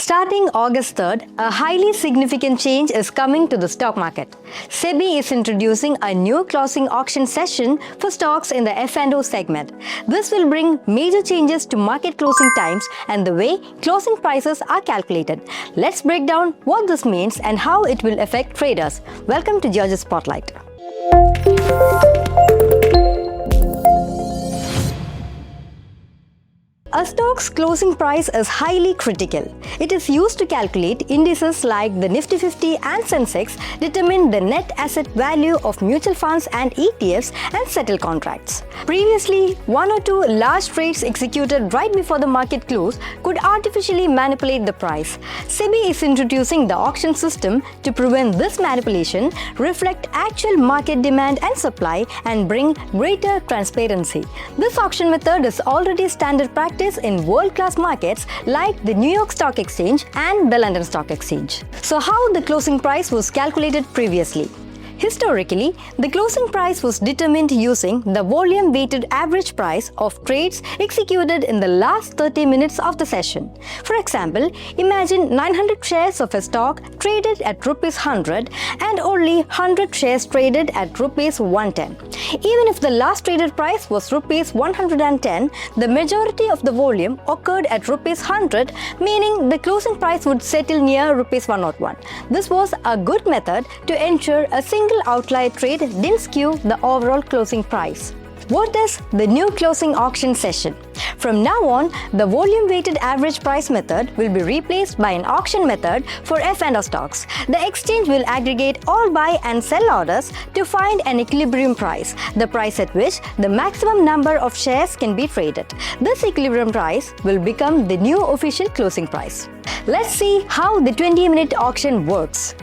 Starting August 3rd, a highly significant change is coming to the stock market. SEBI is introducing a new closing auction session for stocks in the F&O segment. This will bring major changes to market closing times and the way closing prices are calculated. Let's break down what this means and how it will affect traders. Welcome to Geojit Spotlight. A stock's closing price is highly critical. It is used to calculate indices like the Nifty 50 and Sensex, determine the net asset value of mutual funds and ETFs, and settle contracts. Previously, one or two large trades executed right before the market close could artificially manipulate the price. SEBI is introducing the auction system to prevent this manipulation, reflect actual market demand and supply, and bring greater transparency. This auction method is already standard practice in world-class markets like the New York Stock Exchange and the London Stock Exchange. So how the closing price was calculated previously? Historically, the closing price was determined using the volume-weighted average price of trades executed in the last 30 minutes of the session. For example, imagine 900 shares of a stock traded at Rs 100 and only 100 shares traded at Rs 110. Even if the last traded price was Rs 110, the majority of the volume occurred at Rs 100, meaning the closing price would settle near Rs 101. This was a good method to ensure a single outlier trade didn't skew the overall closing price. What is the new closing auction session? From now on, the volume-weighted average price method will be replaced by an auction method for F&O stocks. The exchange will aggregate all buy and sell orders to find an equilibrium price, the price at which the maximum number of shares can be traded. This equilibrium price will become the new official closing price. Let's see how the 20-minute auction works.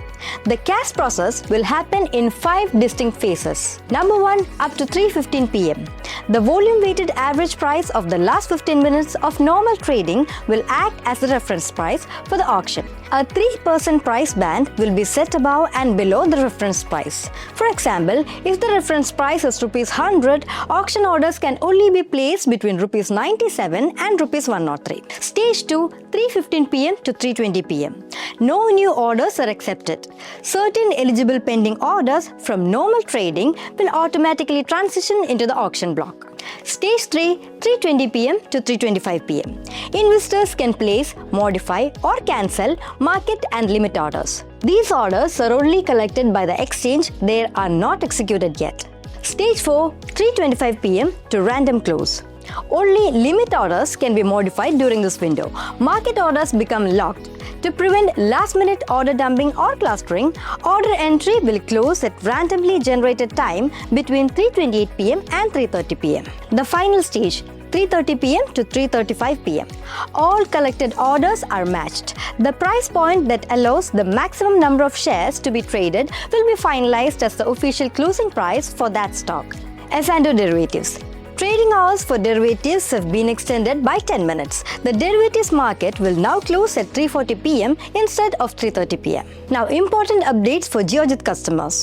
The cash process will happen in 5 distinct phases. Number 1, up to 3:15 p.m. The volume-weighted average price of the last 15 minutes of normal trading will act as the reference price for the auction. A 3% price band will be set above and below the reference price. For example, if the reference price is Rs 100, auction orders can only be placed between Rs 97 and Rs 103. Stage 2, 3:15 p.m. to 3:20 p.m. No new orders are accepted. Certain eligible pending orders from normal trading will automatically transition into the auction block. Stage 3, 3:20 p.m. to 3:25 p.m. Investors can place, modify or cancel market and limit orders. These orders are only collected by the exchange, they are not executed yet. Stage 4, 3:25 p.m. to random close. Only limit orders can be modified during this window. Market orders become locked. To prevent last-minute order dumping or clustering, order entry will close at randomly generated time between 3:28 p.m. and 3:30 p.m. The final stage, 3:30 p.m. to 3:35 p.m. All collected orders are matched. The price point that allows the maximum number of shares to be traded will be finalized as the official closing price for that stock. F&O derivatives. Trading hours for derivatives have been extended by 10 minutes. The derivatives market will now close at 3:40 p.m. instead of 3:30 p.m. Now, important updates for Geojit customers.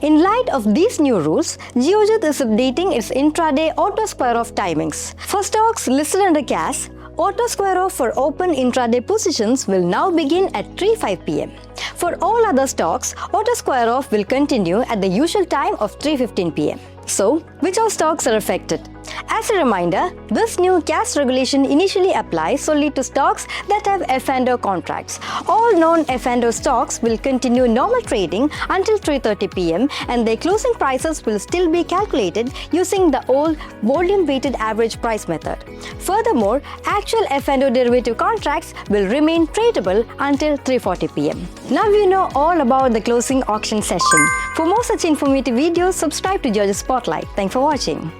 In light of these new rules, Geojit is updating its intraday auto square off timings. For stocks listed under cash, auto square off for open intraday positions will now begin at 3:05 p.m. For all other stocks, auto square off will continue at the usual time of 3:15 p.m. So, which all stocks are affected? As a reminder, this new cash regulation initially applies only to stocks that have F&O contracts. All non-F&O stocks will continue normal trading until 3:30 p.m. and their closing prices will still be calculated using the old volume-weighted average price method. Furthermore, actual F&O derivative contracts will remain tradable until 3:40 p.m. Now you know all about the closing auction session. For more such informative videos, subscribe to Geojit Spotlight. Thanks for watching.